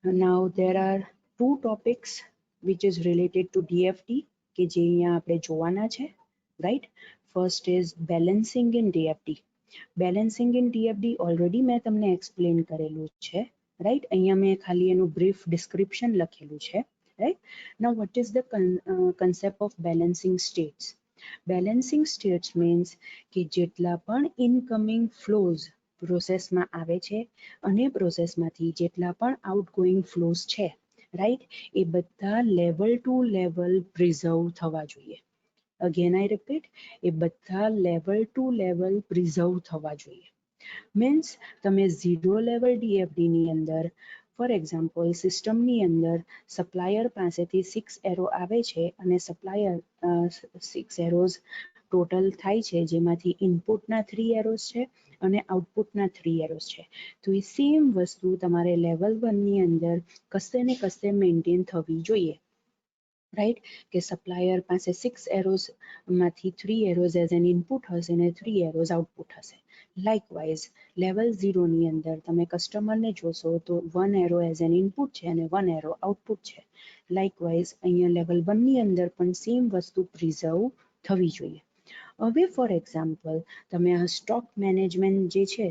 Now there are two topics which is related to DFT કે જે અહીંયા આપણે જોવાના છે, right? First is balancing in DFT. Balancing in DFT already મેં તમને explain કરેલું છે, right? અહીંયા મેં ખાલી એનું brief description લખેલું છે, right? Now what is the concept of balancing states? Balancing states means કે જેટલા પણ incoming flows પ્રોસેસમાં આવે છે અને પ્રોસેસમાંથી જેટલા પણ આઉટગોઈંગ ફ્લોઝ છે, રાઈટ, એ બધા લેવલ ટુ લેવલ પ્રિઝર્વ થવા જોઈએ. અગેન આઈ રિપીટ, એ બધા લેવલ ટુ લેવલ પ્રિઝર્વ થવા જોઈએ. મીન્સ તમે ઝીરો લેવલ ડીએફડીની અંદર, ફોર એક્ઝામ્પલ, સિસ્ટમની અંદર સપ્લાયર પાસેથી 6 એરો આવે છે અને સપ્લાયર 6 એરોઝ ટોટલ થાય છે, જેમાંથી ઇનપુટના 3 એરોઝ છે અને આઉટપુટના 3 એરોઝ છે. તો એ સેમ વસ્તુ તમારે લેવલ 1 ની અંદર કશે ને કશે મેન્ટેન થવી જોઈએ, રાઈટ, કે સપ્લાયર પાસે 6 એરોઝ માંથી 3 એરોઝ એઝ એન ઇનપુટ હશે અને 3 એરોઝ આઉટપુટ હશે. લાઇકવાઇઝ લેવલ 0 ની અંદર તમે કસ્ટમરને જોશો તો 1 એરો એઝ એન ઇનપુટ છે અને 1 એરો આઉટપુટ છે. લાઇકવાઇઝ અહીંયા લેવલ 1 ની અંદર પણ સેમ વસ્તુ પ્રિઝર્વ થવી જોઈએ. હવે ફોર એક્ઝામ્પલ, તમે આ સ્ટોક મેનેજમેન્ટ જે છે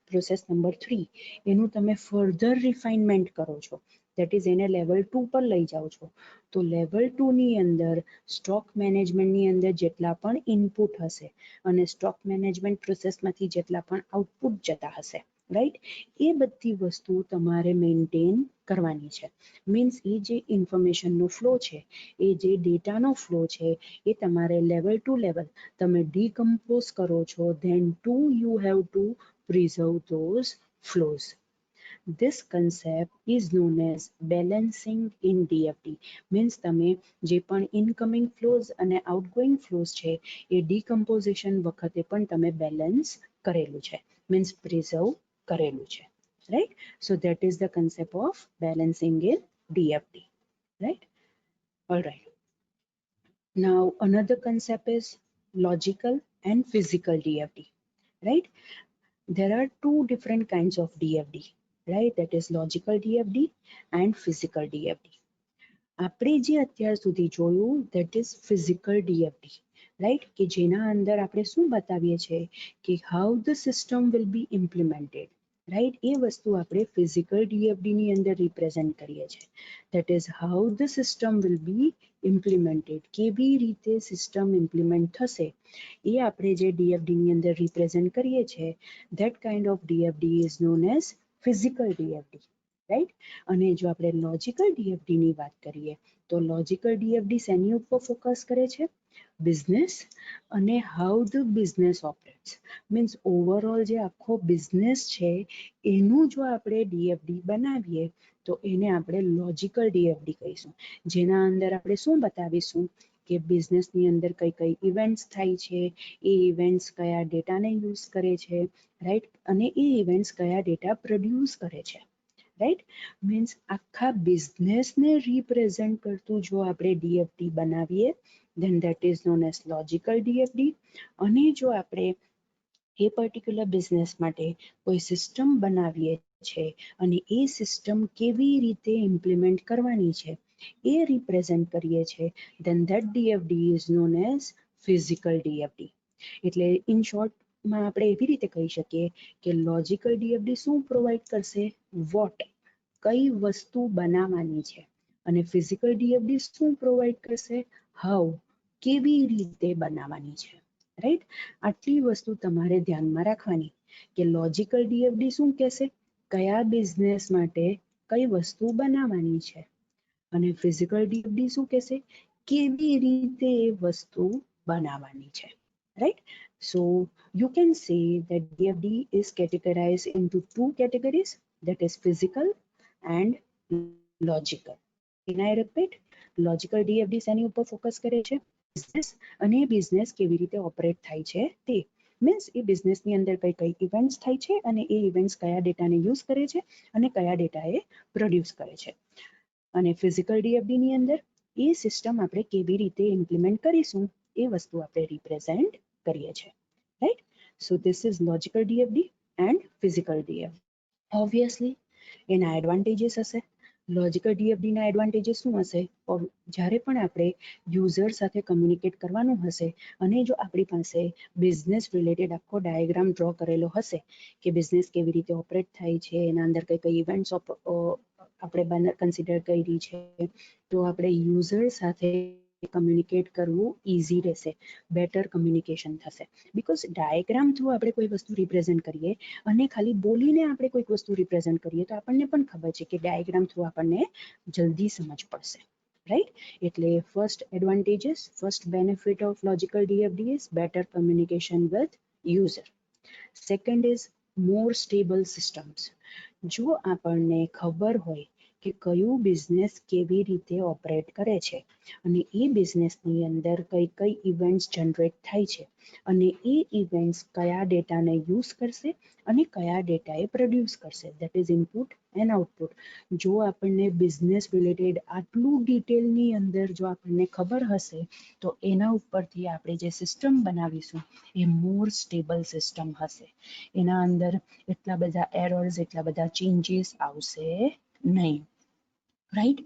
પ્રોસેસ નંબર 3, એનું તમે ફર્ધર રિફાઇનમેન્ટ કરો છો, દેટ ઇઝ એને લેવલ 2 પર લઈ જાઓ છો. તો લેવલ 2 ની અંદર સ્ટોક મેનેજમેન્ટની અંદર જેટલા પણ ઇનપુટ હશે અને સ્ટોક મેનેજમેન્ટ પ્રોસેસમાંથી જેટલા પણ આઉટપુટ જતા હશે, રાઈટ, એ બધી વસ્તુ તમારે મેન્ટેન કરવાની છે. મીન્સ એ જે ઇન્ફોર્મેશનનો ફ્લો છે, એ જે ડેટાનો ફ્લો છે, એ તમારે લેવલ ટુ લેવલ તમે ડીકમ્પોઝ કરો છો, then to you have to preserve those flows. This concept is known as balancing in DFT. Means તમે જે પણ ઇનકમિંગ ફ્લોઝ અને આઉટગોઈંગ ફ્લોઝ છે એ ડીકમ્પોઝિશન વખતે પણ તમે બેલેન્સ કરેલું છે, મીન્સ પ્રિઝર્વ કરેલું છે, right? So that is the concept of balancing in DFT, right? All right. Now another concept is logical and physical DFT, right? There are two different kinds of DFD, right? That is logical DFD and physical DFD. આપણે જે અત્યાર સુધી જોયું that is physical DFD, right? કે જેના અંદર આપણે શું બતાવીએ છીએ કે how the system will be implemented, right? એ વસ્તુ આપણે physical DFD ની અંદર રિપ્રેઝેન્ટ કરીએ છીએ. That is how the system will be implemented. કેવી રીતે સિસ્ટમ ઇમ્પ્લિમેન્ટ થશે એ આપણે જે DFD ની અંદર રિપ્રેઝેન્ટ કરીએ છીએ, that kind of DFD is known as physical DFD, right. અને જો આપણે લોજિકલ ડીએફડીની વાત કરીએ તો લોજિકલ ડીએફડી શેની ઉપર ફોકસ કરે છે? બિઝનેસ અને how the business operates. Means overall જે આખો બિઝનેસ છે એનું જો આપણે ડીએફડી બનાવીએ તો એને આપણે લોજિકલ ડીએફડી કહીશું, જેના અંદર આપણે શું બતાવીશું કે બિઝનેસની અંદર કઈ કઈ ઇવેન્ટ્સ થાય છે, એ ઇવેન્ટ્સ કયા ડેટાને યુઝ કરે છે, રાઈટ, અને એ ઇવેન્ટ્સ કયા ડેટા પ્રોડ્યુસ કરે છે, રાઈટ. મીન્સ આખા બિઝનેસને રિપ્રેઝેન્ટ કરતું જો આપણે ડીએફડી બનાવીએ then that is known as logical DFD. અને જો આપણે એ પર્ટિક્યુલર બિઝનેસ માટે કોઈ સિસ્ટમ બનાવીએ છે અને એ સિસ્ટમ કેવી રીતે ઇમ્પ્લિમેન્ટ કરવાની છે એ રિપ્રેઝેન્ટ કરીએ છીએ, then that DFD is known as physical DFD. એટલે ઇન શોર્ટમાં આપણે એવી રીતે કહી શકીએ કે લોજિકલ ડીએફડી શું પ્રોવાઈડ કરશે? વોટ, કઈ વસ્તુ બનાવવાની છે, અને ફિઝિકલ ડીએફડી શું પ્રોવાઈડ કરશે? હાઉ, કેવી રીતે બનાવવાની છે, રાઈટ. આટલી વસ્તુ તમારે ધ્યાનમાં રાખવાની કે લોજિકલ ડીએફડી શું કહેશે? કયા બિઝનેસ માટે કઈ વસ્તુ બનાવવાની છે, અને ફિઝિકલ ડીએફડી શું કહેશે? કેવી રીતે એ વસ્તુ બનાવવાની છે, right? So you can say that DFD is categorized into two categories, that is physical and logical. Can I repeat? Logical DFD શેની ઉપર ફોકસ કરે છે? બિઝનેસ, અને બિઝનેસ કેવી રીતે ઓપરેટ થાય છે તે. મીન્સ એ બિઝનેસની અંદર કઈ કઈ ઇવેન્ટ્સ થાય છે અને એ ઇવેન્ટ્સ કયા ડેટાને યુઝ કરે છે અને કયા ડેટા એ પ્રોડ્યુસ કરે છે. અને ફિઝિકલ ડીએફડીની અંદર એ સિસ્ટમ આપણે કેવી રીતે ઇમ્પ્લિમેન્ટ કરીશું એ વસ્તુ આપણે રિપ્રેઝેન્ટ કરીએ છીએ, right. So this is logical DFD and physical DFD. Obviously એના એડવાન્ટેજીસ હશે લોજિકલ ડીએફડીના એડવાન્ટેજીસ શું હશે? જ્યારે પણ આપણે યુઝર સાથે કમ્યુનિકેટ કરવાનું હશે અને જો આપણી પાસે બિઝનેસ રિલેટેડ આખો ડાયાગ્રામ ડ્રો કરેલો હશે કે બિઝનેસ કેવી રીતે ઓપરેટ થાય છે, એના અંદર કઈ કઈ ઇવેન્ટ્સ આપણે કન્સિડર કરી છે, તો આપણે યુઝર સાથે કમ્યુનિકેટ કરવું ઇઝી રહેશે, બેટર કમ્યુનિકેશન થશે. બીકોઝ ડાયાગ્રામ થ્રુ આપણે કોઈ વસ્તુ રિપ્રેઝન્ટ કરીએ અને ખાલી બોલીને આપણે કોઈક વસ્તુ રિપ્રેઝન્ટ કરીએ તો આપણને પણ ખબર છે કે ડાયાગ્રામ થ્રુ આપણને જલ્દી સમજ પડશે, રાઈટ? એટલે first benefit of logical DFD is better communication with user. Second is more stable systems. જો આપણને ખબર હોય કે કયું બિઝનેસ કેવી રીતે ઓપરેટ કરે છે અને એ બિઝનેસની અંદર કઈ કઈ ઇવેન્ટ્સ જનરેટ થાય છે અને એ ઇવેન્ટ્સ કયા ડેટાને યુઝ કરશે અને કયા ડેટાએ પ્રોડ્યુસ કરશે, that is input and output. જો આપણને બિઝનેસ રિલેટેડ આટલું ડિટેલની અંદર જો આપણને ખબર હશે તો એના ઉપરથી આપણે જે સિસ્ટમ બનાવીશું એ મોર સ્ટેબલ સિસ્ટમ હશે. એના અંદર એટલા બધા એરર્સ, એટલા બધા ચેન્જીસ આવશે નહીં, રાઈટ?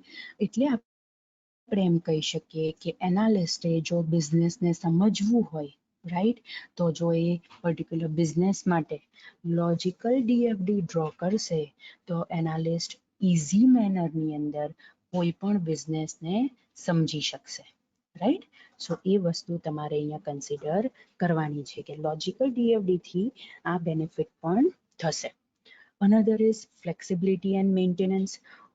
એટલે આપણે એમ કહી શકીએ કે એનાલિસ્ટે જો બિઝનેસને સમજવું હોય, રાઈટ, તો જો એ પર્ટિક્યુલર બિઝનેસ માટે લોજિકલ ડીએફડી ડ્રો કરશે તો એનાલિસ્ટ ઇઝી મેનરની અંદર કોઈ પણ બિઝનેસને સમજી શકશે, રાઈટ? સો એ વસ્તુ તમારે અહીંયા કન્સિડર કરવાની છે કે લોજિકલ ડીએફડી થી આ બેનિફિટ પણ થશે. Another is flexibility and maintenance.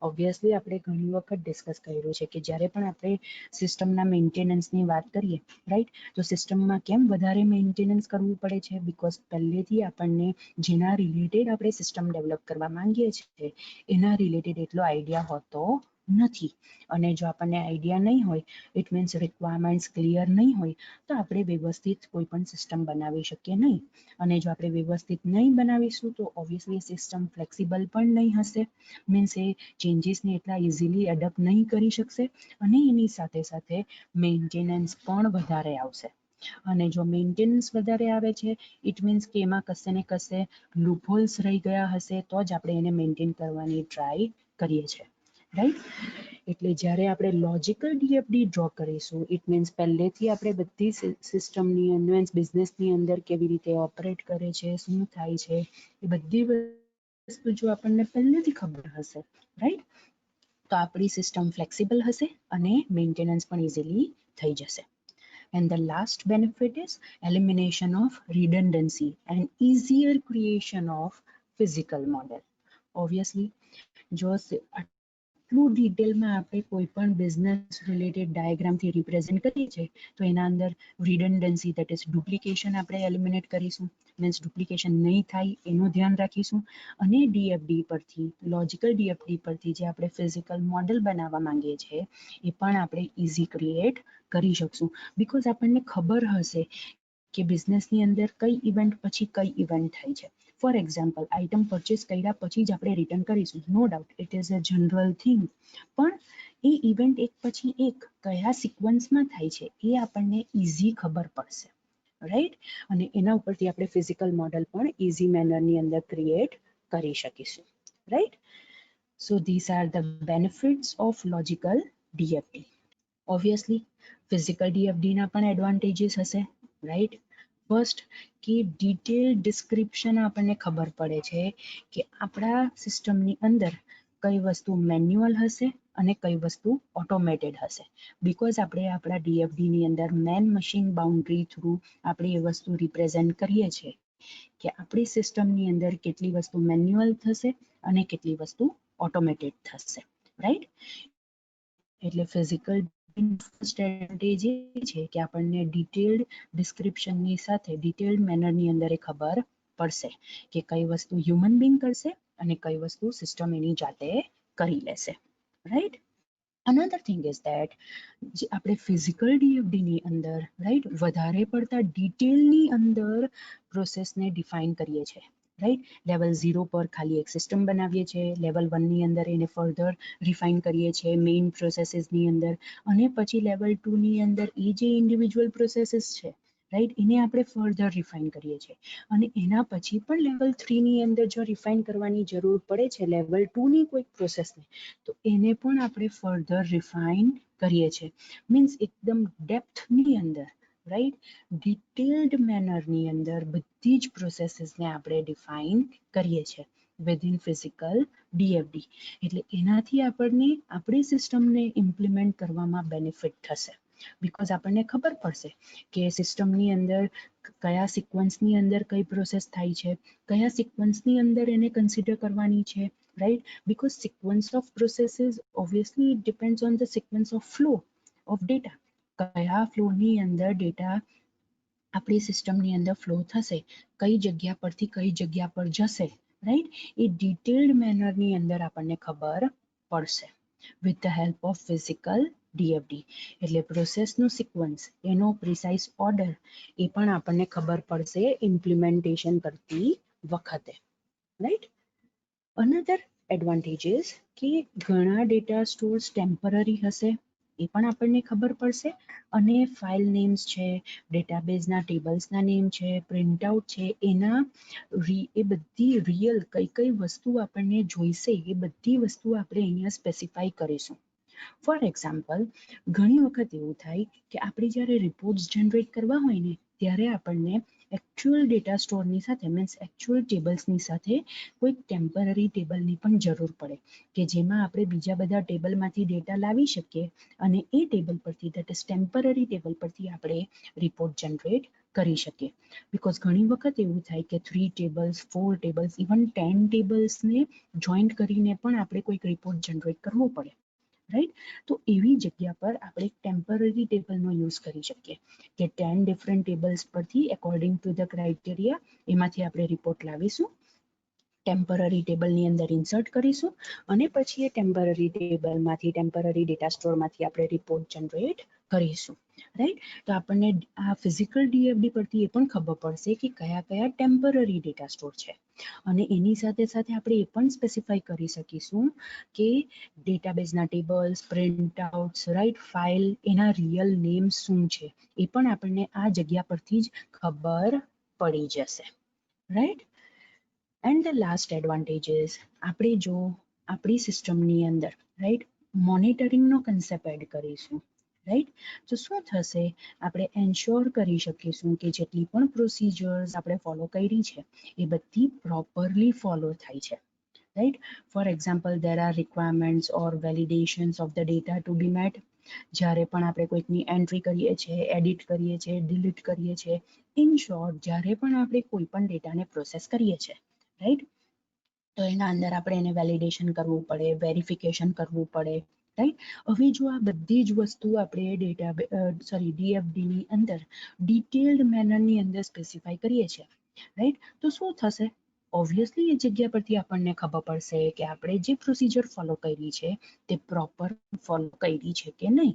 Obviously આપણે ઘણી વખત ડિસ્કસ કર્યું છે કે જ્યારે પણ આપણે સિસ્ટમના મેન્ટેનન્સની વાત કરીએ, રાઈટ, તો સિસ્ટમમાં કેમ વધારે મેન્ટેનન્સ કરવું પડે છે? બીકોઝ પહેલેથી આપણને જેના રિલેટેડ આપણે સિસ્ટમ ડેવલપ કરવા માંગીએ છીએ એના રિલેટેડ એટલો આઈડિયા હોતો નથી. અને જો આપણને આઈડિયા નહીં હોય, ઇટ મીન્સ રિક્વાયરમેન્ટ્સ ક્લિયર નહીં હોય, તો આપણે વ્યવસ્થિત કોઈ પણ સિસ્ટમ બનાવી શકીએ નહીં. અને જો આપણે વ્યવસ્થિત નહીં બનાવીશું તો ઓબ્વિયસલી સિસ્ટમ ફ્લેક્સિબલ પણ નહીં હશે, મીન્સ એ ચેન્જીસને એટલા ઇઝીલી એડપ્ટ નહીં કરી શકશે અને એની સાથે સાથે મેન્ટેનન્સ પણ વધારે આવશે. અને જો મેન્ટેનન્સ વધારે આવે છે ઇટ મીન્સ કે એમાં કશે ને કશે લૂપહોલ્સ રહી ગયા હશે તો જ આપણે એને મેન્ટેન કરવાની ટ્રાય કરીએ છીએ, રાઈટ? એટલે જ્યારે આપણે લોજિકલ ડીએફડી ડ્રો કરીશું ઇટ મીન્સ પહેલેથી આપણે બધી સિસ્ટમની અંદર, બિઝનેસની અંદર કેવી રીતે ઓપરેટ કરે છે, શું થાય છે, એ બધી વસ્તુ જો આપણને પહેલેથી ખબર હશે, રાઈટ, તો આપણી સિસ્ટમ ફ્લેક્સિબલ હશે અને મેન્ટેનન્સ પણ ઇઝીલી થઈ જશે. And the last benefit is elimination of redundancy and easier creation of physical model. Obviously, જો આટલું ડિટેલમાં આપણે કોઈ પણ બિઝનેસ રિલેટેડ ડાયાગ્રામથી રિપ્રેઝન્ટ કરીએ છીએ તો એના અંદર રિડન્ડન્સી, દેટ ઇઝ ડુપ્લિકેશન, આપણે એલિમિનેટ કરીશું, મીન્સ ડુપ્લિકેશન નહીં થાય એનું ધ્યાન રાખીશું. અને ડીએફડી પરથી, લોજિકલ ડીએફડી પરથી જે આપણે ફિઝિકલ મોડેલ બનાવવા માંગીએ છીએ એ પણ આપણે ઇઝી ક્રિએટ કરી શકશું. બીકોઝ આપણને ખબર હશે કે બિઝનેસની અંદર કઈ ઇવેન્ટ પછી કઈ ઇવેન્ટ થાય છે. ફોર એક્ઝામ્પલ, આઇટમ પરચેસ કર્યા પછી જ આપણે રિટર્ન કરીશું, no doubt it is a general thing, પણ એ ઇવેન્ટ એક પછી એક કયા સિક્વન્સમાં થાય છે એ આપણને ઇઝી ખબર પડશે, રાઈટ? અને એના ઉપરથી આપણે ફિઝિકલ મોડેલ પણ ઇઝી મેનરની અંદર ક્રિએટ કરી શકીશું, right? So this are the benefits of logical DFD. Obviously physical ડીએફડીના પણ એડવાન્ટેજીસ હશે, રાઈટ? ફર્સ્ટ કે ડિટેલ ડિસ્ક્રિપ્શન આપણને ખબર પડે છે કે આપણા સિસ્ટમની અંદર કઈ વસ્તુ મેન્યુઅલ હશે અને કઈ વસ્તુ ઓટોમેટેડ હશે. બીકોઝ આપણે આપણા ડીએફડીની અંદર મેન મશીન બાઉન્ડ્રી થ્રુ આપણે એ વસ્તુ રિપ્રેઝન્ટ કરીએ છીએ કે આપણી સિસ્ટમની અંદર કેટલી વસ્તુ મેન્યુઅલ થશે અને કેટલી વસ્તુ ઓટોમેટેડ થશે, રાઈટ? એટલે ફિઝિકલ સ્ટ્રેટેજી છે કે આપણને ડિટેલ્ડ ડિસ્ક્રિપ્શનની સાથે ડિટેલ્ડ મેનરની અંદર ખબર પડશે કે કઈ વસ્તુ હ્યુમન બીંગ કરશે અને કઈ વસ્તુ સિસ્ટમ એની જાતે કરી લેશે, right? Another thing is that જે આપણે ફિઝિકલ ડીએફડીની અંદર, રાઈટ, વધારે પડતા ડિટેલની અંદર પ્રોસેસને ડિફાઇન કરીએ છીએ, રાઈટ? લેવલ 0 પર ખાલી એક સિસ્ટમ બનાવીએ છીએ, લેવલ 1ની અંદર એને ફર્ધર રિફાઇન કરીએ છીએ મેઇન પ્રોસેસીસની અંદર, અને પછી લેવલ 2ની અંદર એ જે ઇન્ડિવિજ્યુઅલ પ્રોસેસીસ છે રાઈટ, એને આપણે ફર્ધર રિફાઇન કરીએ છીએ અને એના પછી પણ લેવલ 3 ની અંદર જો રિફાઇન કરવાની જરૂર પડે છે લેવલ 2 ની કોઈ પ્રોસેસને, તો એને પણ આપણે ફર્ધર રિફાઇન કરીએ છીએ. મીન્સ એકદમ ડેપ્થની અંદર, રાઈટ, ડિટેલ્ડ મેનરની અંદર બધી જ પ્રોસેસીસને આપણે ડિફાઇન કરીએ છીએ વિધિન ફિઝિકલ ડીએફડી. એટલે એનાથી આપણને આપણી સિસ્ટમને ઇમ્પ્લિમેન્ટ કરવામાં બેનિફિટ થશે, બીકોઝ આપણને ખબર પડશે કે સિસ્ટમની અંદર કયા સિક્વન્સની અંદર કઈ પ્રોસેસ થાય છે, કયા સિક્વન્સની અંદર એને કન્સિડર કરવાની છે, right, because sequence of processes obviously it depends on the sequence of flow of data. કયા ફ્લોની અંદર ડેટા આપણી સિસ્ટમની અંદર ફ્લો થશે, કઈ જગ્યા પરથી કઈ જગ્યા પર જશે, રાઈટ, એ ડિટેલ્ડ મેનરની અંદર આપણને ખબર પડશે with the help of physical DFD. એટલે પ્રોસેસનું સિક્વન્સ, એનો પ્રિસાઇઝ ઓર્ડર, એ પણ આપણને ખબર પડશે ઇમ્પ્લિમેન્ટેશન કરતી વખતે, રાઈટ. અનધર એડવાન્ટેજીસ કે ઘણા ડેટા સ્ટોર્સ ટેમ્પરરી હશે, એ પણ આપણને ખબર પડશે. અને ફાઇલ નેમ્સ છે, ડેટાબેઝના ટેબલ્સના નેમ છે, પ્રિન્ટઆઉટ છે, એના એ બધી રિયલ કઈ કઈ વસ્તુ આપણને જોઈશે એ બધી વસ્તુ આપણે અહીંયા સ્પેસિફાઈ કરીશું. ફોર એક્ઝામ્પલ, ઘણી વખત એવું થાય કે આપણે જ્યારે રિપોર્ટ્સ જનરેટ કરવા હોય ને ત્યારે આપણને એકચ્યુઅલ ડેટા સ્ટોરની સાથે મીન્સ એકચ્યુઅલ ટેબલ્સની સાથે કોઈક ટેમ્પરરી ટેબલની પણ જરૂર પડે કે જેમાં આપણે બીજા બધા ટેબલમાંથી ડેટા લાવી શકીએ અને એ ટેબલ પરથી, દેટ ઇઝ ટેમ્પરરી ટેબલ પરથી આપણે રિપોર્ટ જનરેટ કરી શકીએ. બીકોઝ ઘણી વખત એવું થાય કે 3 ટેબલ્સ, 4 ટેબલ્સ, ઇવન 10 ટેબલ્સને જોઈન્ટ કરીને પણ આપણે કોઈક રિપોર્ટ જનરેટ કરવો પડે, રાઈટ. તો એવી જગ્યા પર આપણે ટેમ્પરરી ટેબલનો યુઝ કરી શકીએ કે 10 ડિફરન્ટ ટેબલ્સ પરથી એકોર્ડિંગ ટુ ધ ક્રાઇટેરિયા એમાંથી આપણે રિપોર્ટ લાવીશું, ટેમ્પરરી ટેબલની અંદર ઇન્સર્ટ કરીશું અને પછી એ ટેમ્પરરી ટેબલમાંથી, ટેમ્પરરી ડેટા સ્ટોરમાંથી આપણે રિપોર્ટ જનરેટ કરીશું, રાઈટ. તો આપણને આ ફિઝિકલ ડીએફડી પરથી એ પણ ખબર પડશે કે કયા કયા ટેમ્પરરી ડેટા સ્ટોર છે અને એની સાથે સાથે આપણે એ પણ સ્પેસિફાઈ કરી શકીશું કે ડેટાબેઝના ટેબલ્સ, પ્રિન્ટઆઉટ્સ, રાઈટ, ફાઇલ, એના રિયલ નેમ શું છે એ પણ આપણને આ જગ્યા પરથી જ ખબર પડી જશે, right. And the last advantage is આપણે જો આપણી સિસ્ટમની અંદર, રાઈટ, મોનિટરિંગનો કન્સેપ્ટ એડ કરીશું, રાઈટ, તો શું થશે, આપણે એન્શ્યોર કરી શકીશું કે જેટલી પણ પ્રોસિજર્સ આપણે ફોલો કરી છે એ બધી પ્રોપરલી ફોલો થાય છે, right. For example, there are requirements or validations of the data to be met. જ્યારે પણ આપણે કોઈકની એન્ટ્રી કરીએ છીએ, એડિટ કરીએ છીએ, ડિલીટ કરીએ છીએ, ઇન શોર્ટ જ્યારે પણ આપણે કોઈ પણ ડેટાને પ્રોસેસ કરીએ છીએ, રાઈટ, તો એના અંદર આપણે એને વેલિડેશન કરવું પડે, વેરિફિકેશન કરવું પડે, રાઈટ. હવે જો આ બધી જ વસ્તુ આપણે ડીએફડીની અંદર ડિટેલ્ડ મેનરની અંદર સ્પેસિફાઈ કરીએ છીએ, રાઈટ, તો શું થશે, ઓબ્વિયસલી એ જગ્યા પરથી આપણને ખબર પડશે કે આપણે જે પ્રોસિજર ફોલો કરી છે તે પ્રોપર ફોલો કરી છે કે નહીં.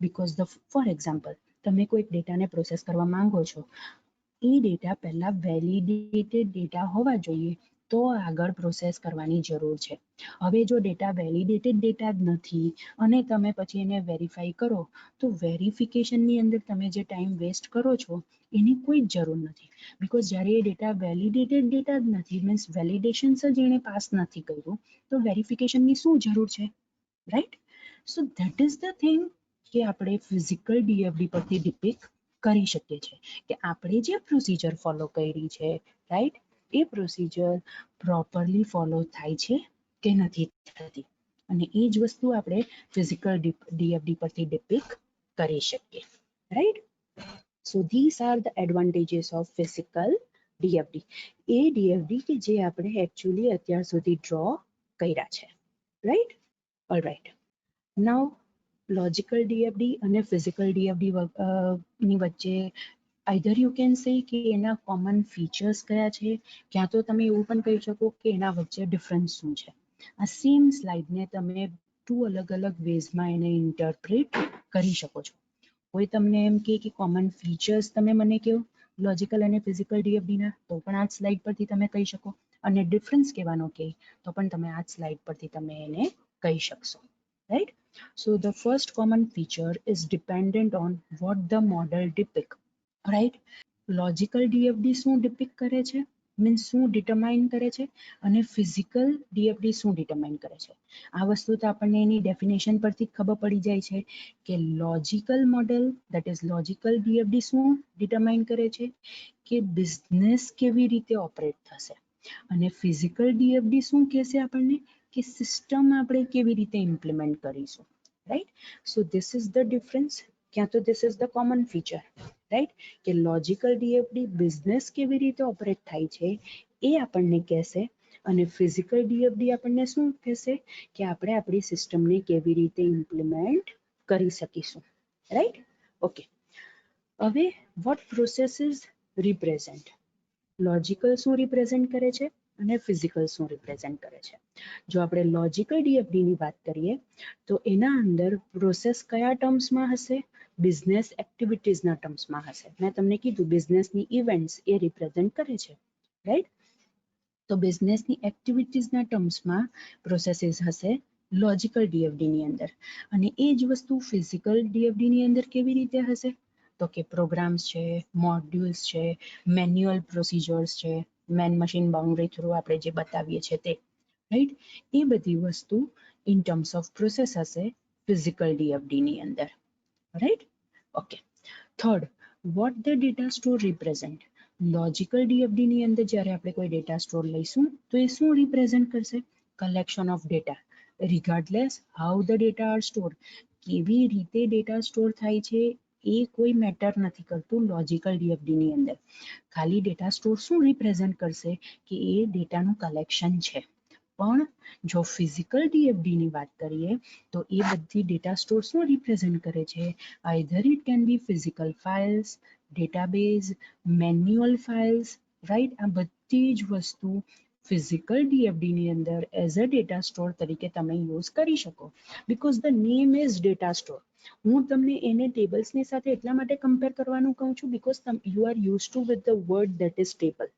બીકોઝ ફોર એક્ઝામ્પલ, તમે કોઈક ડેટાને પ્રોસેસ કરવા માંગો છો, એ ડેટા પહેલા વેલિડેટેડ ડેટા હોવા જોઈએ તો આગળ પ્રોસેસ કરવાની જરૂર છે. હવે જો ડેટા વેલિડેટેડ ડેટા જ નથી અને તમે પછી એને વેરીફાઈ કરો તો વેરિફિકેશનની અંદર તમે જે ટાઈમ વેસ્ટ કરો છો એની કોઈ જ જરૂર નથી, બીકોઝ જ્યારે એ ડેટા વેલિડેટેડ ડેટા જ નથી, મીન્સ વેલિડેશન્સ જ એણે પાસ નથી કર્યું તો વેરિફિકેશનની શું જરૂર છે, right. So that is the thing કે આપણે ફિઝિકલ ડીએફડી પરથી ડિપિક્ટ કરી શકીએ છીએ કે આપણે જે પ્રોસિજર ફોલો કરી છે, રાઈટ, એ પ્રોસિજર પ્રોપરલી ફોલો થાય છે કે નથી થતી અને એ જ વસ્તુ આપણે ફિઝિકલ ડીએફડી પરથી ડિપિક્ટ કરી શકીએ, right. So this are the advantages of physical DFD. એ ડીએફડી કે જે આપણે એકચ્યુઅલી અત્યાર સુધી ડ્રો કર્યા છે, right. Alright, now logical DFD અને ફિઝિકલ ડીએફડી ની વચ્ચે આઈધર યુ કેન સે કે એના કોમન ફીચર્સ કયા છે, ક્યાં તો તમે એવું પણ કહી શકો કે એના વચ્ચે ડિફરન્સ શું છે. આ સેમ સ્લાઇડને તમે 2 અલગ અલગ વેઝમાં એને ઇન્ટરપ્રેટ કરી શકો છો. કોઈ તમને એમ કે કોમન ફીચર્સ તમે મને કહો લોજિકલ અને ફિઝિકલ ડીએફડીના, તો પણ આ જ સ્લાઇડ પરથી તમે કહી શકો અને ડિફરન્સ કહેવાનો કે તો પણ તમે આ જ સ્લાઇડ પરથી તમે એને કહી શકશો, right. So the first common feature is dependent on what the model depicts. Right. Logical DFD શું ડિપિક્ટ કરે છે, મીન્સ શું ડિટરમાઇન કરે છે, અને ફિઝિકલ ડીએફડી શું ડિટરમાઇન કરે છે. આ વસ્તુ તો આપણને એની ડેફિનેશન પરથી જ ખબર પડી જાય છે કે logical model that is logical DFD શું ડિટરમાઇન કરે છે કે બિઝનેસ કેવી રીતે ઓપરેટ થશે, અને ફિઝિકલ ડીએફડી શું કહેશે આપણને કે સિસ્ટમ આપણે કેવી રીતે ઇમ્પ્લિમેન્ટ કરીશું. Right. So this is the difference, ક્યાં તો this is the common feature. Right, કે લોજિકલ ડીએફડી બિઝનેસ કેવી રીતે ઓપરેટ થાય છે એ આપણને કહેશે, અને ફિઝિકલ ડીએફડી આપણને શું કહેશે કે આપણે આપણી સિસ્ટમને કેવી રીતે ઇમ્પ્લિમેન્ટ કરી શકીશું. રાઈટ. ઓકે. હવે વોટ પ્રોસેસીસ રિપ્રેઝેન્ટ, લોજિકલ શું રિપ્રેઝેન્ટ કરે છે અને ફિઝિકલ શું રિપ્રેઝેન્ટ કરે છે. જો આપણે લોજિકલ ડીએફડીની વાત કરીએ તો એના અંદર પ્રોસેસ કયા ટર્મ્સમાં હશે, બિઝનેસ એક્ટિવિટીઝના ટર્મ્સમાં હશે. મેં તમને કીધું બિઝનેસની ઇવેન્ટ્સ એ રિપ્રેઝેન્ટ કરે છે. રાઈટ. તો બિઝનેસની એક્ટિવિટીઝના ટર્મ્સમાં પ્રોસેસીસ હશે લોજિકલ ડીએફડીની અંદર, અને એ જ વસ્તુ ફિઝિકલ ડીએફડીની અંદર કેવી રીતે હશે, તો કે પ્રોગ્રામ્સ છે, મોડ્યુલ્સ છે, મેન્યુઅલ પ્રોસિજર્સ છે, મેન મશીન બાઉન્ડરી થ્રુ આપણે જે બતાવીએ છીએ તે. રાઈટ. એ બધી વસ્તુ ઇન ટર્મ્સ ઓફ પ્રોસેસ હશે ફિઝિકલ ડીએફડીની અંદર. Right. Okay. Third, what the data store represent, logical ડીએફડીની અંદર જ્યારે આપણે કોઈ ડેટા સ્ટોર લઈશું તો એ શું રિપ્રેઝેન્ટ કરશે, collection of data regardless how the data are store, કેવી રીતે ડેટા સ્ટોર થાય છે એ કોઈ મેટર નથી કરતું લોજિકલ ડીએફડીની અંદર. ખાલી ડેટા સ્ટોર શું રિપ્રેઝેન્ટ કરશે કે એ ડેટાનું કલેક્શન છે. પણ જો ફિઝિકલ ડીએફડીની વાત કરીએ તો એ બધી ડેટા સ્ટોર શું રિપ્રેઝેન્ટ કરે છે, either it can be physical files, database, manual files. Right. આ બધી જ વસ્તુ ફિઝિકલ ડીએફડીની અંદર એઝ અ ડેટા સ્ટોર તરીકે તમે યુઝ કરી શકો, because the name is data store. હું તમને એને ટેબલ્સની સાથે એટલા માટે કમ્પેર કરવાનું કહું છું because you are use to with the word that is table.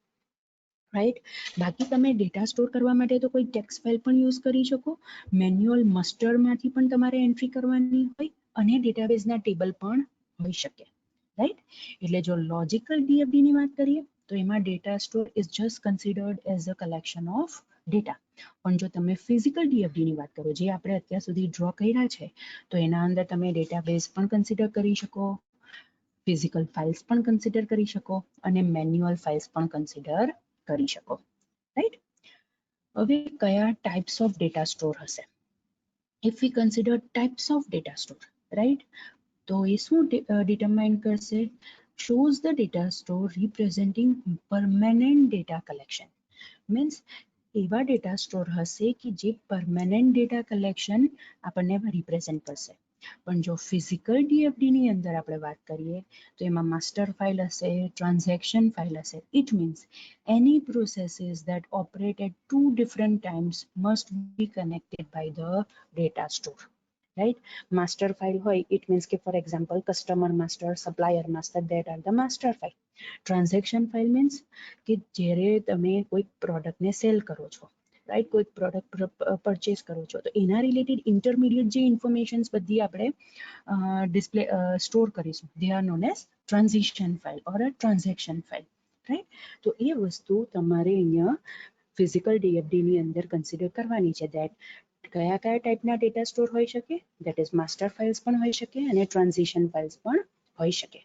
Right. બાકી તમે ડેટા સ્ટોર કરવા માટે તો કોઈ ટેક્સ્ટ ફાઇલ પણ યુઝ કરી શકો, મેન્યુઅલ મસ્ટરમાંથી પણ તમારે એન્ટ્રી કરવાની હોય, અને ડેટાબેઝના ટેબલ પણ હોઈ શકે. રાઈટ. એટલે જો લોજિકલ ડીએફડીની વાત કરીએ તો એમાં data store is just considered as a collection of data. પણ જો તમે ફિઝિકલ ડીએફડીની વાત કરો, જે આપણે અત્યાર સુધી ડ્રો કર્યા છે, તો એના અંદર તમે ડેટાબેઝ પણ કન્સિડર કરી શકો, ફિઝિકલ ફાઇલ્સ પણ કન્સિડર કરી શકો, અને મેન્યુઅલ ફાઇલ્સ પણ કન્સિડર કરી શકો. રાઈટ. હવે કયા ટાઈપ્સ ઓફ ડેટા સ્ટોર હશે, if V consider types of data store. Right. તો એ શું ડિટરમાઇન કરશે, shows the data store representing permanent data collection. Means એવા ડેટા સ્ટોર હશે કે જે પરમેનન્ટ ડેટા કલેક્શન આપણને રિપ્રેઝેન્ટ કરશે. પણ જો ફિઝિકલ ડીએફડીની અંદર આપણે વાત કરીએ તો એમાં માસ્ટર ફાઇલ હશે, ટ્રાન્ઝેક્શન ફાઇલ હશે. It means any processes that operate at two different times must be connected by the data store. Right. Master file હોય, it means કે for example customer master, supplier master, that are the master file. Transaction file means કે જ્યારે તમે કોઈ પ્રોડક્ટને cell કરો છો, right, કોઈ પ્રોડક્ટ પરચેસ કરો છો, તો એના રિલેટેડ ઇન્ટરમીડિયેટ જે ઇન્ફોર્મેશન્સ બધી આપણે ડિસ્પ્લે સ્ટોર કરીશું, they are known as transition file or a transaction file. Right. તો એ વસ્તુ તમારે અહીંયા ફિઝિકલ ડીએફડીની અંદર કન્સિડર કરવાની છે, દેટ કયા કયા ટાઈપના ડેટા સ્ટોર હોઈ શકે, દેટ ઇઝ માસ્ટર ફાઇલ્સ પણ હોઈ શકે અને ટ્રાન્ઝિશન ફાઇલ્સ પણ હોઈ શકે.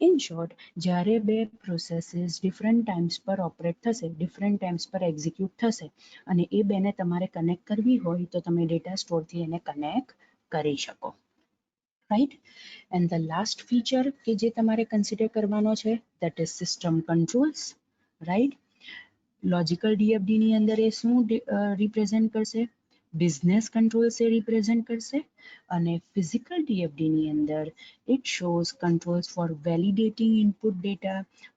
ઇન શોર્ટ, જ્યારે બે પ્રોસેસીસ ડિફરન્ટ ટાઈમ્સ પર ઓપરેટ થશે, ડિફરન્ટ ટાઈમ્સ પર એક્ઝિક્યુટ થશે, અને એ બેને તમારે કનેક્ટ કરવી હોય તો તમે ડેટા સ્ટોરથી એને કનેક્ટ કરી શકો. Right. And the last feature કે જે તમારે કન્સિડર કરવાનો છે that is system controls. Right. Logical ડીએફડીની અંદર એ શું રિપ્રેઝેન્ટ કરશે, બિઝનેસ કંટ્રોલ્સ એ રિપ્રેઝેન્ટ કરશે, અને ફિઝિકલ ડીએફડીની અંદર it shows controls for validating input data,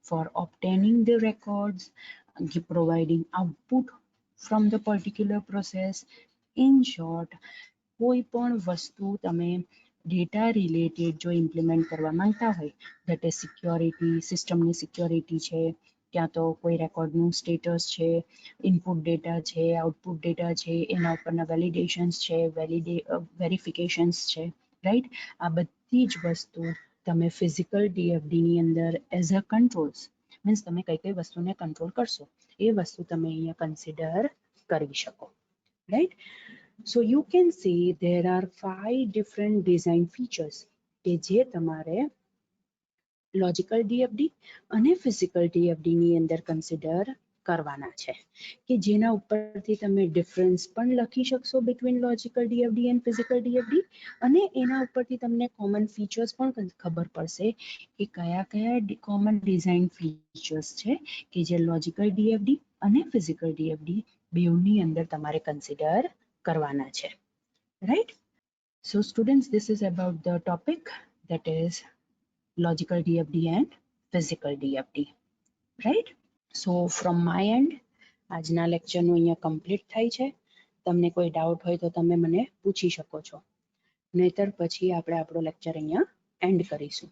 for obtaining the records, providing output from the particular process. In short, કોઈ પણ વસ્તુ તમે ડેટા રિલેટેડ જો ઇમ્પ્લિમેન્ટ કરવા માંગતા હોય, દેટ ઇઝ સિક્યોરિટી, સિસ્ટમની સિક્યોરિટી છે, ક્યાં તો કોઈ રેકોર્ડનું સ્ટેટસ છે, ઇનપુટ ડેટા છે, આઉટપુટ ડેટા છે, એના ઉપરના વેલિડેશન્સ છે, વેરિફિકેશન્સ છે. રાઈટ. આ બધી જ વસ્તુ તમે ફિઝિકલ ડીએફડી ની અંદર એઝ અ કંટ્રોલ્સ મીન્સ તમે કઈ કઈ વસ્તુને કંટ્રોલ કરશો એ વસ્તુ તમે અહીંયા કન્સિડર કરી શકો, right. So you can see there are 5 different design features કે જે તમારે લોજિકલ ડીએફડી અને ફિઝિકલ ડીએફડી ની અંદર કન્સિડર કરવાના છે કે જેના ઉપરથી તમે ડિફરન્સ પણ લખી શકશો between logical DFD and physical ડીએફડી અને એના ઉપરથી તમને કોમન ફીચર્સ પણ ખબર પડશે કે કયા કયા કોમન ડિઝાઇન ફીચર્સ છે કે જે લોજિકલ ડીએફડી અને ફિઝિકલ ડીએફડી બેઉની અંદર તમારે કન્સિડર કરવાના છે, right. So students, this is about the topic that is logical DFD and physical DFD, right? So from my end આજના લેક્ચરનું અહીંયા કમ્પ્લીટ થાય છે. તમને કોઈ ડાઉટ હોય તો તમે મને પૂછી શકો છો, નહીતર પછી આપણે આપણો લેક્ચર અહીંયા એન્ડ કરીશું.